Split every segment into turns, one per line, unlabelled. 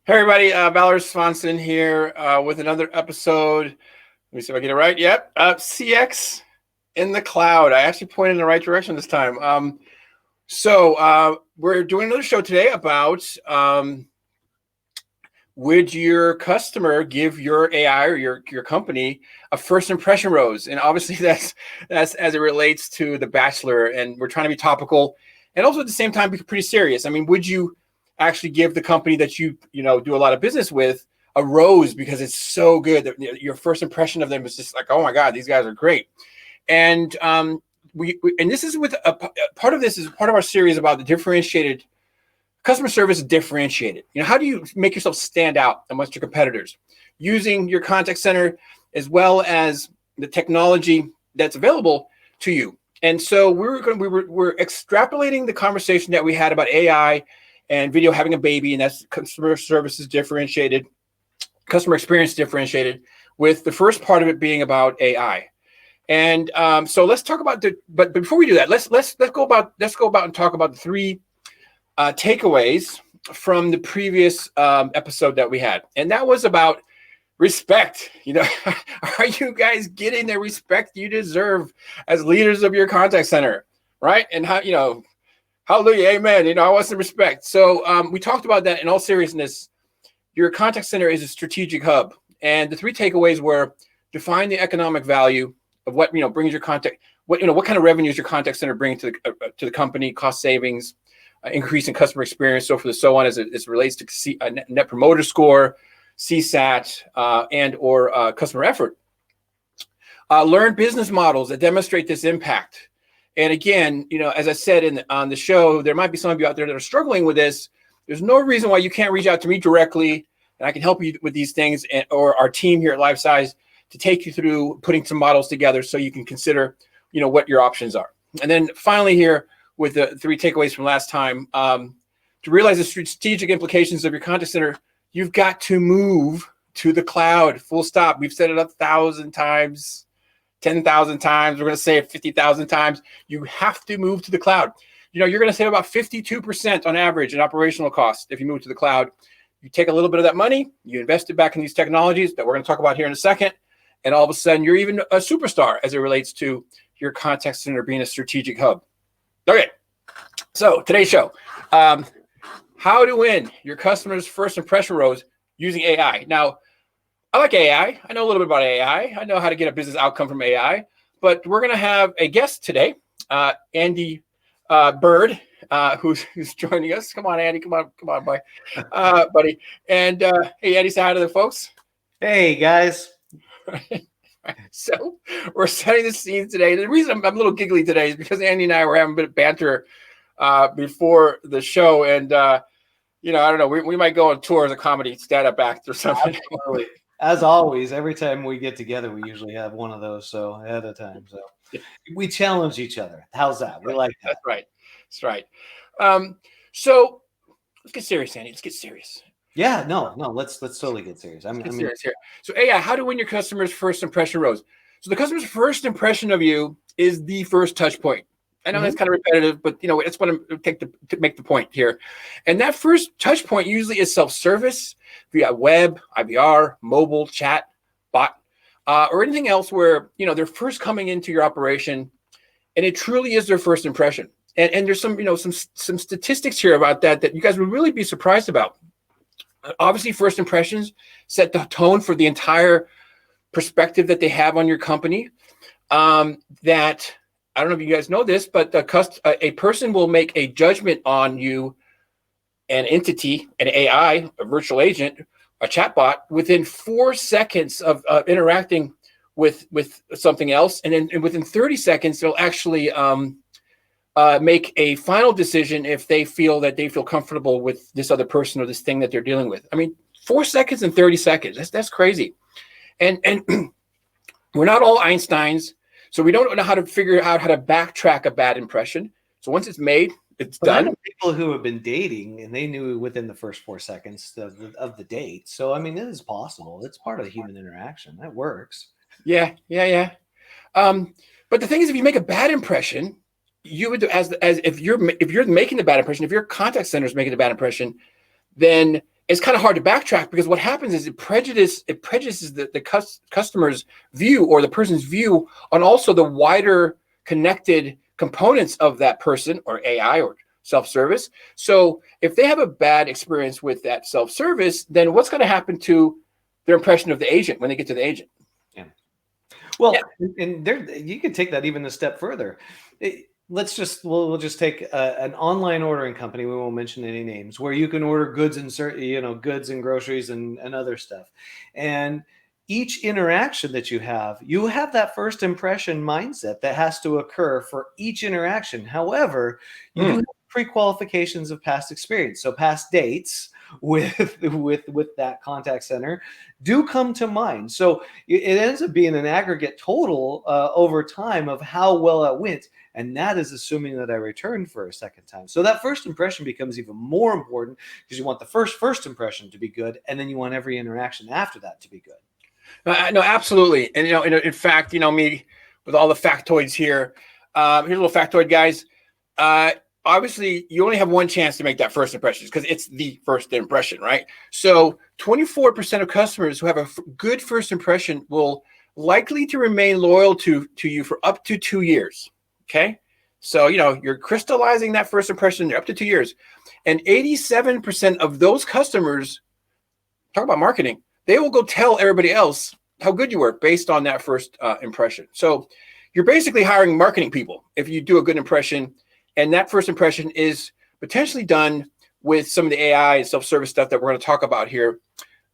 Hey everybody, Valor Swanson here with another episode. Let me see if I get it right. Yep, CX in the cloud. I actually pointed in the right direction this time. We're doing another show today about would your customer give your AI or your company a first impression rose? And obviously that's as it relates to the Bachelor, and we're trying to be topical and also at the same time be pretty serious. I mean, would you actually give the company that you do a lot of business with a rose because it's so good that your first impression of them is just like, oh my God, these guys are great. And we and this is with part of this is part of our series about the differentiated customer service. Differentiated, how do you make yourself stand out amongst your competitors using your contact center as well as the technology that's available to you? And so we're extrapolating the conversation that we had about AI and video having a baby, and that's customer services differentiated, customer experience differentiated, with the first part of it being about AI. And so let's talk about but before we do that, let's go about and talk about the three takeaways from the previous episode that we had, and that was about respect. Are you guys getting the respect you deserve as leaders of your contact center, right? And how hallelujah, amen. I want some respect. So we talked about that in all seriousness. Your contact center is a strategic hub. And the three takeaways were: define the economic value of what brings your contact, what kind of revenues your contact center brings to the company, cost savings, increase in customer experience, so forth and so on, as it relates to net promoter score, CSAT, and or customer effort. Learn business models that demonstrate this impact. And again, as I said on the show, there might be some of you out there that are struggling with this. There's no reason why you can't reach out to me directly, and I can help you with these things, or our team here at LifeSize to take you through putting some models together so you can consider, what your options are. And then finally here with the three takeaways from last time, to realize the strategic implications of your contact center, you've got to move to the cloud, full stop. We've said it 1,000 times. 10,000 times, we're going to say it 50,000 times. You have to move to the cloud. You're going to save about 52% on average in operational costs if you move to the cloud. You take a little bit of that money, you invest it back in these technologies that we're going to talk about here in a second, and all of a sudden you're even a superstar as it relates to your contact center being a strategic hub. Okay, so today's show, how to win your customer's first impression rose using AI. Now, I like AI. I know a little bit about AI. I know how to get a business outcome from AI. But we're going to have a guest today, Andy Bird, who's joining us. Come on, Andy. Come on, boy, buddy. And hey, Andy, say hi to the folks.
Hey, guys.
So we're setting the scene today. The reason I'm a little giggly today is because Andy and I were having a bit of banter before the show, and I don't know. We might go on tour as a comedy stand-up act or something.
Absolutely. As always, every time we get together, we usually have one of those. So ahead of time. So we challenge each other. How's that? We like that.
That's right. So let's get serious, Andy. Let's get serious.
Yeah, no. Let's totally get serious.
I'm serious here. So AI, how to win your customer's first impression rose. So the customer's first impression of you is the first touch point. I know that's kind of repetitive, but it's what I'm to make the point here. And that first touch point usually is self-service via web, IVR, mobile, chat, bot, or anything else where they're first coming into your operation, and it truly is their first impression. And there's some statistics here about that you guys would really be surprised about. Obviously, first impressions set the tone for the entire perspective that they have on your company. That I don't know if you guys know this, but a person will make a judgment on you, an entity, an AI, a virtual agent, a chatbot, within 4 seconds of interacting with something else, and then within 30 seconds they'll actually make a final decision if they feel comfortable with this other person or this thing that they're dealing with. I mean, 4 seconds and 30 seconds. That's crazy, and we're not all Einsteins. So we don't know how to figure out how to backtrack a bad impression. So once it's made, it's done.
I know people who have been dating and they knew within the first 4 seconds of the date. So, I mean, it is possible. It's part of the human interaction. That works.
Yeah. But the thing is, if you make a bad impression, you would, as if you're making the bad impression, if your contact center is making a bad impression, then it's kind of hard to backtrack, because what happens is it prejudices the customer's view, or the person's view, on also the wider connected components of that person or AI or self-service. So if they have a bad experience with that self-service, then what's going to happen to their impression of the agent when they get to the agent?
Yeah. Well,
Yeah.
and there you can take that even a step further. We'll just take an online ordering company. We won't mention any names, where you can order goods and goods and groceries and other stuff. And each interaction that you have that first impression mindset that has to occur for each interaction. However, you do have pre-qualifications of past experience. So past dates with that contact center do come to mind. So it ends up being an aggregate total over time of how well it went. And that is assuming that I returned for a second time. So that first impression becomes even more important, because you want the first impression to be good, and then you want every interaction after that to be good.
No, absolutely. And, in fact, me with all the factoids here, here's a little factoid, guys. Obviously, you only have one chance to make that first impression, because it's the first impression, right? So 24% of customers who have a good first impression will likely to remain loyal to you for up to 2 years. Okay. So, you're crystallizing that first impression up to 2 years. And 87% of those customers, talk about marketing, they will go tell everybody else how good you were based on that first impression. So you're basically hiring marketing people if you do a good impression. And that first impression is potentially done with some of the AI and self-service stuff that we're going to talk about here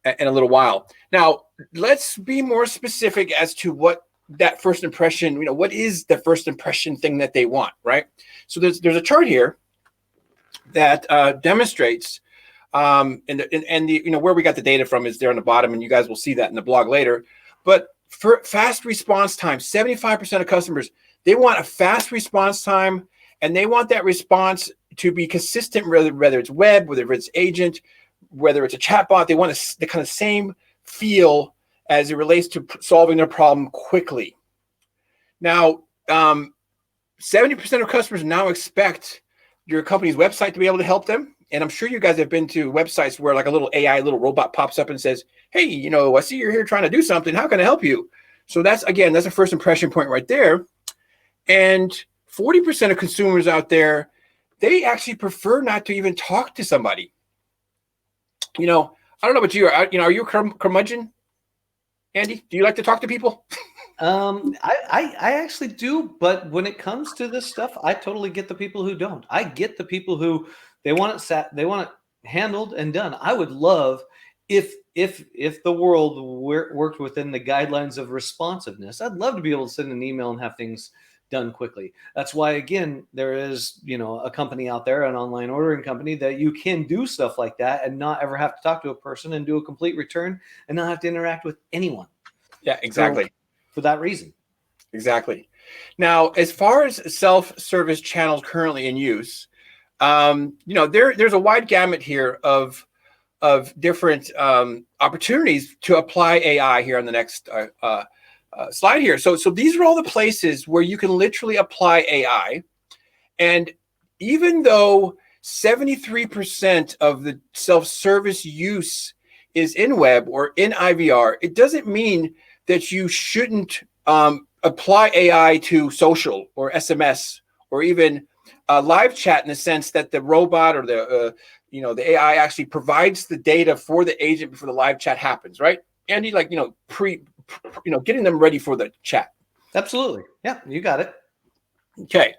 in a little while. Now, let's be more specific as to what that first impression, what is the first impression thing that they want, right? So there's a chart here that demonstrates, and the where we got the data from is there on the bottom, and you guys will see that in the blog later. But for fast response time, 75% of customers, they want a fast response time, and they want that response to be consistent, whether it's web, whether it's agent, whether it's a chatbot. They want the kind of same feel as it relates to solving their problem quickly. Now, 70% of customers now expect your company's website to be able to help them. And I'm sure you guys have been to websites where like a little AI, little robot pops up and says, hey, I see you're here trying to do something. How can I help you? So that's a first impression point right there. And 40% of consumers out there, they actually prefer not to even talk to somebody. I don't know about you. Are you a curmudgeon, Andy? Do you like to talk to people?
I actually do, but when it comes to this stuff, I totally get the people who don't. I get the people who they want it handled and done. I would love if the world worked within the guidelines of responsiveness. I'd love to be able to send an email and have things done quickly. That's why, again, there is, a company out there, an online ordering company, that you can do stuff like that and not ever have to talk to a person and do a complete return and not have to interact with anyone.
Yeah, exactly.
So, for that reason.
Exactly. Now, as far as self-service channels currently in use, there's a wide gamut here of different opportunities to apply AI here on the next slide here. So these are all the places where you can literally apply AI. And even though 73% of the self-service use is in web or in IVR, it doesn't mean that you shouldn't apply AI to social or SMS or even live chat, in the sense that the robot or the AI actually provides the data for the agent before the live chat happens, right? Andy, getting them ready for the chat.
Absolutely. Yeah, you got it.
Okay.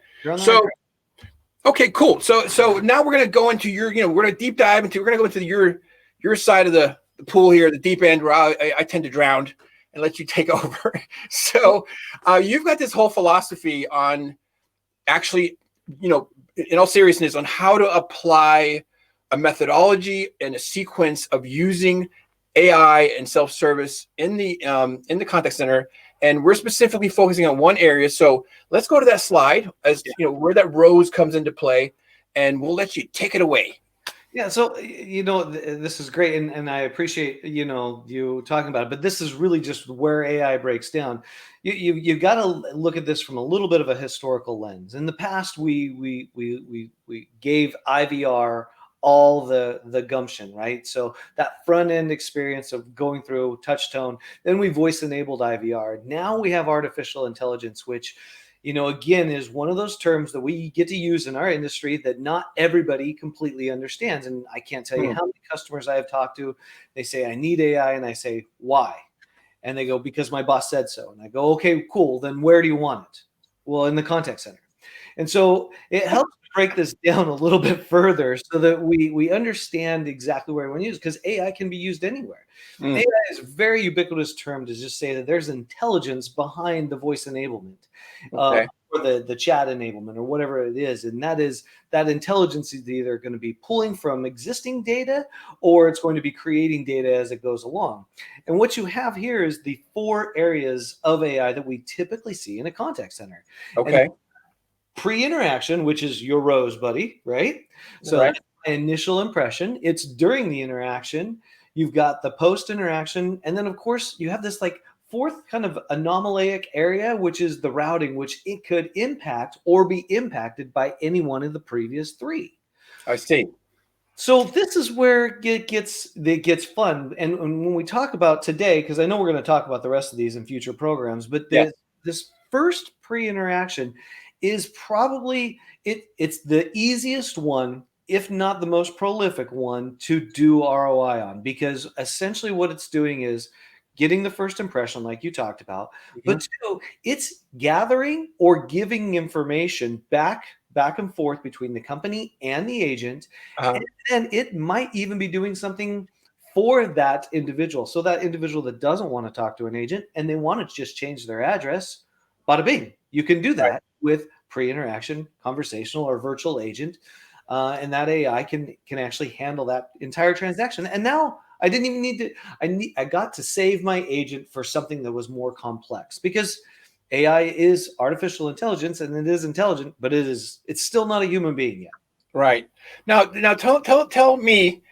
Okay, cool. So now we're going to go into we're going to deep dive into, we're going to go into your side of the pool here, the deep end, where I tend to drown, and let you take over. So you've got this whole philosophy on actually, in all seriousness, on how to apply a methodology and a sequence of using AI and self-service in the contact center. And we're specifically focusing on one area. So let's go to that slide, where that rose comes into play, and we'll let you take it away.
Yeah, so this is great, and I appreciate you talking about it. But this is really just where AI breaks down. You got to look at this from a little bit of a historical lens. In the past, we gave IVR all the gumption, right? So that front end experience of going through touch tone, then we voice enabled IVR. Now we have artificial intelligence, which, again, is one of those terms that we get to use in our industry that not everybody completely understands. And I can't tell you how many customers I have talked to. They say, I need AI. And I say, why? And they go, because my boss said so. And I go, okay, cool. Then where do you want it? Well, in the contact center. And so it helps break this down a little bit further so that we understand exactly where we want to use it, because AI can be used anywhere. AI is a very ubiquitous term to just say that there's intelligence behind the voice enablement,
Okay.
or the chat enablement, or whatever it is. And that intelligence is either going to be pulling from existing data, or it's going to be creating data as it goes along. And what you have here is the 4 areas of AI that we typically see in a contact center.
Okay.
And pre-interaction, which is your rose buddy, right? So
Right.
that's my initial impression. It's during the interaction. You've got the post-interaction. And then, of course, you have this like 4th kind of anomalic area, which is the routing, which it could impact or be impacted by any one of the previous 3.
I see.
So this is where it gets fun. And when we talk about today, because I know we're going to talk about the rest of these in future programs, but this first pre-interaction is probably it's the easiest one, if not the most prolific one, to do ROI on, because essentially what it's doing is getting the first impression, like you talked about, but 2, it's gathering or giving information back and forth between the company and the agent. And then it might even be doing something for that individual. So that individual that doesn't want to talk to an agent and they want to just change their address, bada bing, you can do that with pre-interaction, conversational, or virtual agent. And that AI can actually handle that entire transaction. And now I didn't even need to, I got to save my agent for something that was more complex, because AI is artificial intelligence and it is intelligent, but it's still not a human being yet.
Right. Now tell me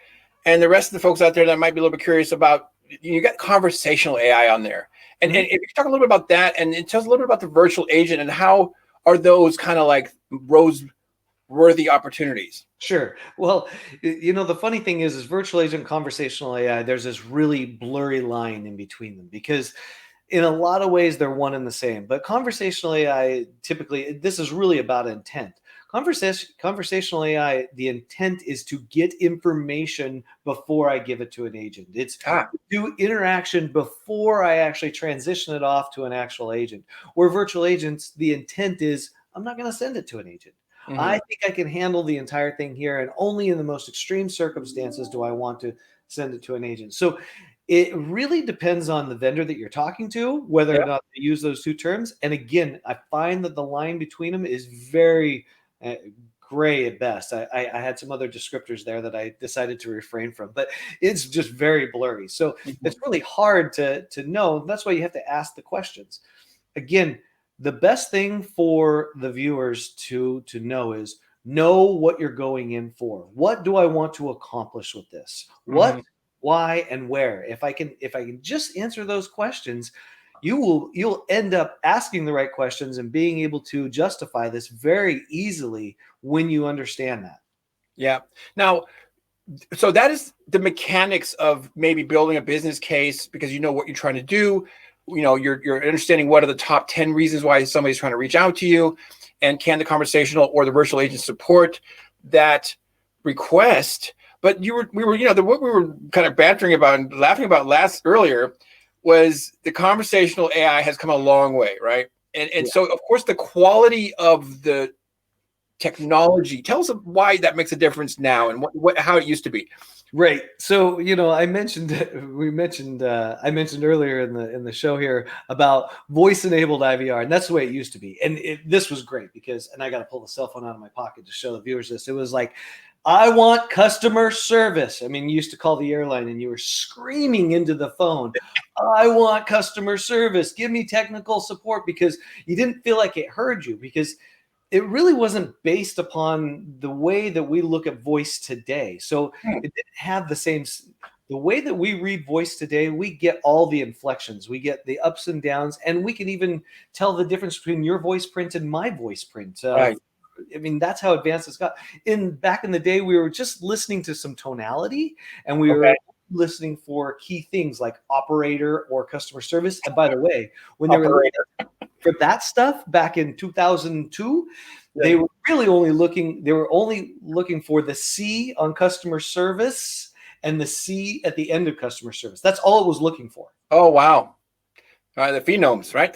and the rest of the folks out there that might be a little bit curious about, you got conversational AI on there. And if you talk a little bit about that, and it tells a little bit about the virtual agent and how are those kind of like rose-worthy opportunities?
Sure. Well, the funny thing is virtual agent, conversational AI, there's this really blurry line in between them, because in a lot of ways they're one and the same. But conversational AI, typically, this is really about intent. Conversational AI, the intent is to get information before I give it to an agent. It's do interaction before I actually transition it off to an actual agent. Where virtual agents, the intent is, I'm not going to send it to an agent. I think I can handle the entire thing here, and only in the most extreme circumstances do I want to send it to an agent. So it really depends on the vendor that you're talking to, whether or not they use those 2 terms. And again, I find that the line between them is very gray at best. I had some other descriptors there that I decided to refrain from, but it's just very blurry. So it's really hard to know. That's why you have to ask the questions. Again, the best thing for the viewers to know is know what you're going in for. What do I want to accomplish with this? What, why, and where? If I can just answer those questions, you'll end up asking the right questions and being able to justify this very easily when you understand that.
Yeah. Now, so that is the mechanics of maybe building a business case, because you know what you're trying to do. You're understanding what are the top 10 reasons why somebody's trying to reach out to you, and can the conversational or the virtual agent support that request. But what we were kind of bantering about and laughing about earlier was the conversational AI has come a long way, right? And so of course the quality of the technology, tell us why that makes a difference now and how it used to be.
Right. So, I mentioned earlier in the show here about voice enabled IVR, and that's the way it used to be. And this was great because, and I got to pull the cell phone out of my pocket to show the viewers this. It was like, I want customer service. I mean, you used to call the airline and you were screaming into the phone, I want customer service. Give me technical support, because you didn't feel like it heard you, because it really wasn't based upon the way that we look at voice today. So it didn't have the way that we read voice today. We get all the inflections, we get the ups and downs, and we can even tell the difference between your voice print and my voice print.
Right.
I mean, that's how advanced it's got. Back in the day, we were just listening to some tonality, and we were listening for key things like operator or customer service. And by the way, when they were looking for that stuff back in 2002, they were really only looking for the C on customer service and the C at the end of customer service. That's all it was looking for.
Oh, wow. The phenomes, right?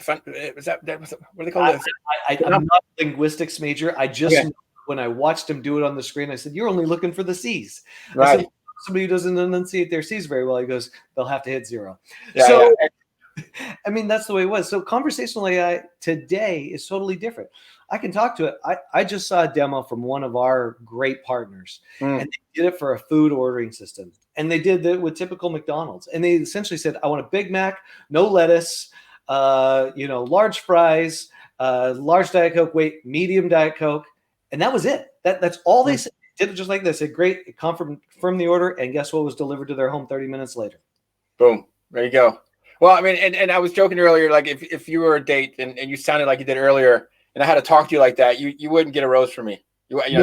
Was that what do they call it?
I'm not a linguistics major. I just when I watched him do it on the screen, I said, "You're only looking for the C's."
Right.
I said, somebody who doesn't enunciate their C's very well, he goes, "They'll have to hit 0."
Yeah,
I mean, that's the way it was. So conversational AI today is totally different. I can talk to it. I just saw a demo from one of our great partners, and they did it for a food ordering system. And they did that with typical McDonald's. And they essentially said, I want a Big Mac, no lettuce, large fries, large Diet Coke, medium Diet Coke. And that was it. That's all they said. Did it just like this. It great, confirmed the order. And guess what was delivered to their home 30 minutes later?
Boom. There you go. Well, I mean, and I was joking earlier, like if you were a date and you sounded like you did earlier, and I had to talk to you like that, you wouldn't get a rose from me. You wouldn't.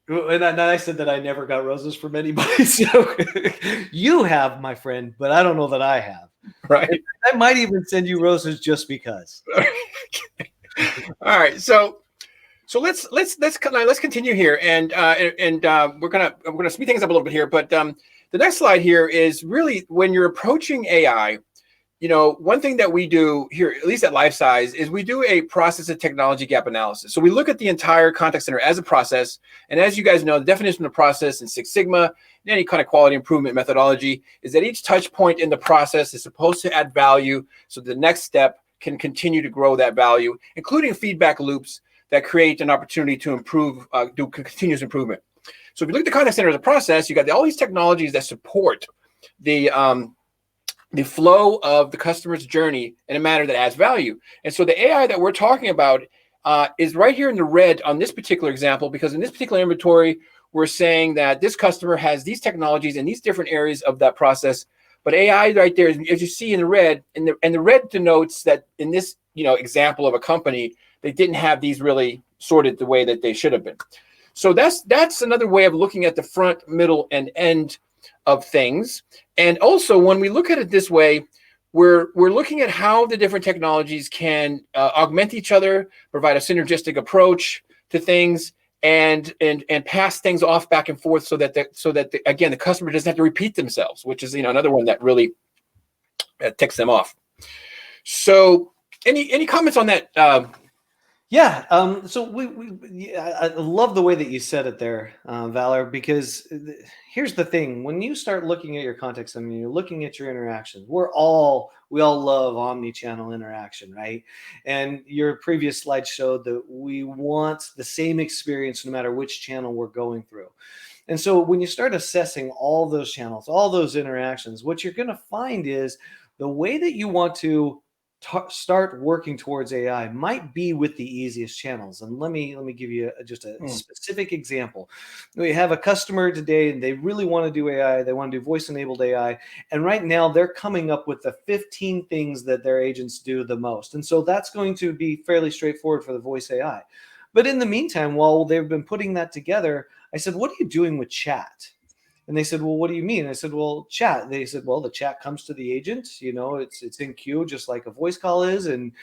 And I said that I never got roses from anybody. So you have, my friend, but I don't know that I have.
Right.
I might even send you roses just because.
All right. So let's continue here, and we're gonna speed things up a little bit here. But the next slide here is really when you're approaching AI. One thing that we do here, at least at Lifesize, is we do a process and technology gap analysis. So we look at the entire contact center as a process. And as you guys know, the definition of process in Six Sigma and any kind of quality improvement methodology is that each touch point in the process is supposed to add value so the next step can continue to grow that value, including feedback loops that create an opportunity to improve, do continuous improvement. So if you look at the contact center as a process, you got all these technologies that support the flow of the customer's journey in a manner that adds value. And so the AI that we're talking about is right here in the red on this particular example, because in this particular inventory, we're saying that this customer has these technologies in these different areas of that process. But AI right there, as you see in the red, and the red denotes that in this example of a company, they didn't have these really sorted the way that they should have been. So that's another way of looking at the front, middle, and end of things. And also, when we look at it this way, we're looking at how the different technologies can augment each other, provide a synergistic approach to things, and pass things off back and forth so that the customer doesn't have to repeat themselves, which is another one that really ticks them off. So, any comments on that?
Yeah. So I love the way that you said it there, Valor, because here's the thing. When you start looking at your context, I mean, you're looking at your interactions. We all love omni-channel interaction, right? And your previous slide showed that we want the same experience no matter which channel we're going through. And so when you start assessing all those channels, all those interactions, what you're going to find is the way that you want to start working towards AI might be with the easiest channels. And let me give you just a specific example. We have a customer today and they really want to do AI. They want to do voice-enabled AI. And right now they're coming up with the 15 things that their agents do the most. And so that's going to be fairly straightforward for the voice AI. But in the meantime, while they've been putting that together, I said, what are you doing with chat? And they said, well, what do you mean? I said, well, chat. They said, well, the chat comes to the agent. It's in queue just like a voice call is. And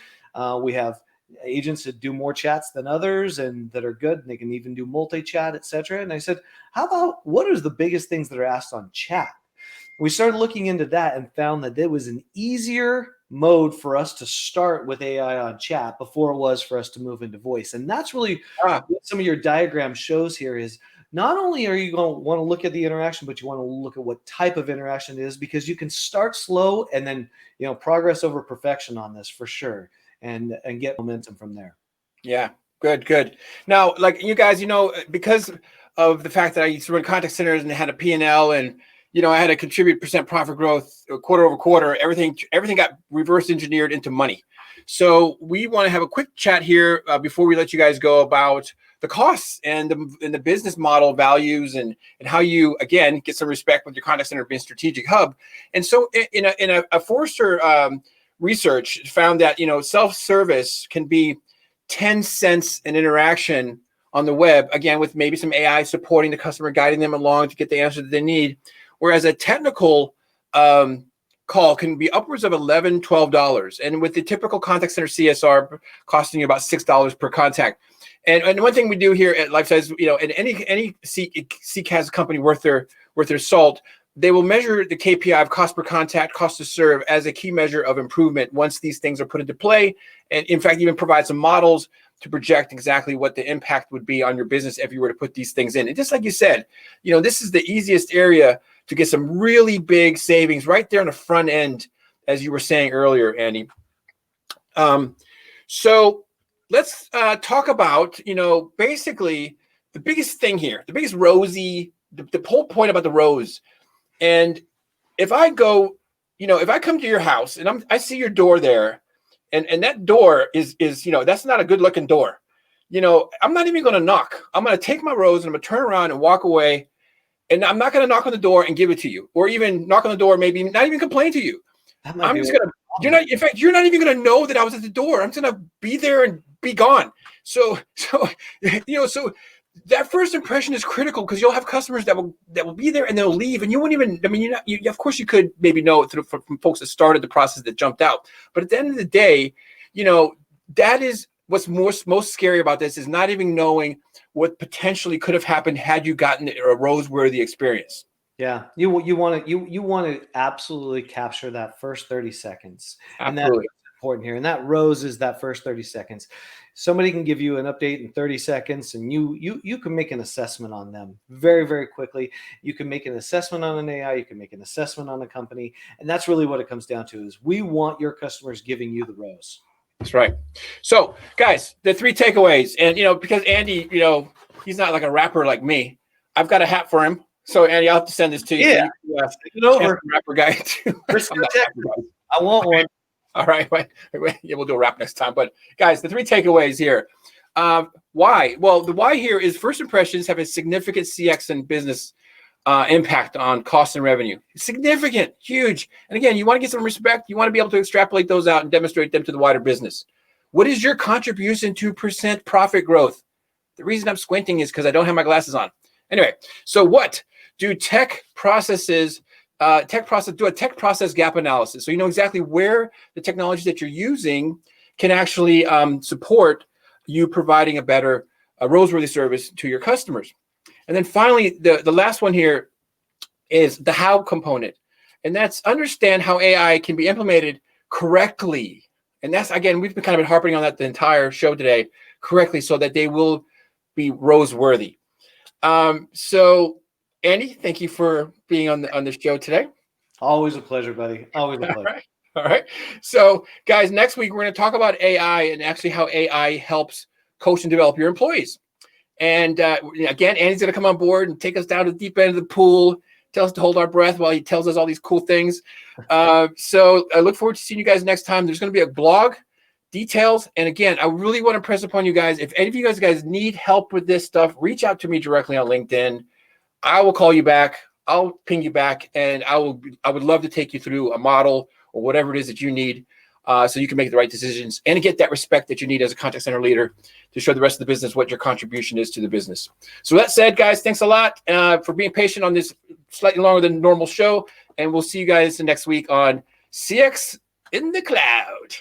we have agents that do more chats than others and that are good. And they can even do multi-chat, et cetera. And I said, how about what are the biggest things that are asked on chat? We started looking into that and found that it was an easier mode for us to start with AI on chat before it was for us to move into voice. And that's really what some of your diagram shows here is not only are you going to want to look at the interaction, but you want to look at what type of interaction it is, because you can start slow and then, progress over perfection on this for sure and get momentum from there.
Yeah, good. Now, like you guys, because of the fact that I used to run contact centers and had a P&L and, I had to contribute % profit growth quarter over quarter, everything got reverse engineered into money. So we want to have a quick chat here before we let you guys go about the costs and the business model values and how you, again, get some respect with your contact center being a strategic hub. And so in a Forrester research found that, self-service can be 10 cents an interaction on the web, again, with maybe some AI supporting the customer, guiding them along to get the answer that they need. Whereas a technical call can be upwards of $11, $12. And with the typical contact center CSR costing you about $6 per contact. And one thing we do here at LifeSize, in any CCaaS company worth their salt, they will measure the KPI of cost per contact, cost to serve as a key measure of improvement once these things are put into play. And in fact, even provide some models to project exactly what the impact would be on your business if you were to put these things in. And just like you said, this is the easiest area to get some really big savings right there on the front end, as you were saying earlier, Andy. So let's talk about, basically the biggest thing here, the biggest rosy, the whole point about the rose. And if I go, if I come to your house and I see your door there, and that door is that's not a good looking door. I'm not even going to knock. I'm going to take my rose and I'm going to turn around and walk away. And I'm not going to knock on the door and give it to you, or even knock on the door, maybe not even complain to you. I'm just going to, in fact, you're not even going to know that I was at the door. I'm just going to be there and be gone. So that first impression is critical, because you'll have customers that will be there and they'll leave, and you won't even, of course you could maybe know it from folks that started the process that jumped out. But at the end of the day, that is what's most scary about this, is not even knowing what potentially could have happened had you gotten a rose-worthy experience.
Yeah, you want to absolutely capture that first 30 seconds.
Absolutely.
And that's important here. And that rose is that first 30 seconds. Somebody can give you an update in 30 seconds, and you can make an assessment on them very, very quickly. You can make an assessment on an AI, you can make an assessment on a company. And that's really what it comes down to, is we want your customers giving you the rose.
That's right. So, guys, the 3 takeaways, and because Andy, he's not like a rapper like me. I've got a hat for him. So, Andy, I'll have to send this to you.
Yeah,
take it over. Rapper guy too.
I want one.
All right. Yeah, we'll do a rap next time. But guys, the 3 takeaways here. Why? Well, the why here is first impressions have a significant CX and business impact on cost and revenue. Significant, huge. And again, you want to get some respect. You want to be able to extrapolate those out and demonstrate them to the wider business. What is your contribution to % profit growth? The reason I'm squinting is because I don't have my glasses on. Anyway, so what do tech process gap analysis? So you know exactly where the technology that you're using can actually support you providing a better rose-worthy service to your customers. And then finally, the last one here is the how component. And that's understand how AI can be implemented correctly. And that's, again, we've been kind of been harping on that the entire show today, correctly, so that they will be rose-worthy. So, Andy, thank you for being on the show today.
Always a pleasure, buddy. Always a pleasure.
All right. So, guys, next week we're going to talk about AI and actually how AI helps coach and develop your employees. And again, Andy's going to come on board and take us down to the deep end of the pool, tell us to hold our breath while he tells us all these cool things. So I look forward to seeing you guys next time. There's going to be a blog, details. And again, I really want to press upon you guys. If any of you guys need help with this stuff, reach out to me directly on LinkedIn. I will call you back. I'll ping you back, and I would love to take you through a model or whatever it is that you need, so you can make the right decisions and get that respect that you need as a contact center leader to show the rest of the business what your contribution is to the business. So that said, guys, thanks a lot for being patient on this slightly longer than normal show, and we'll see you guys next week on CX in the Cloud.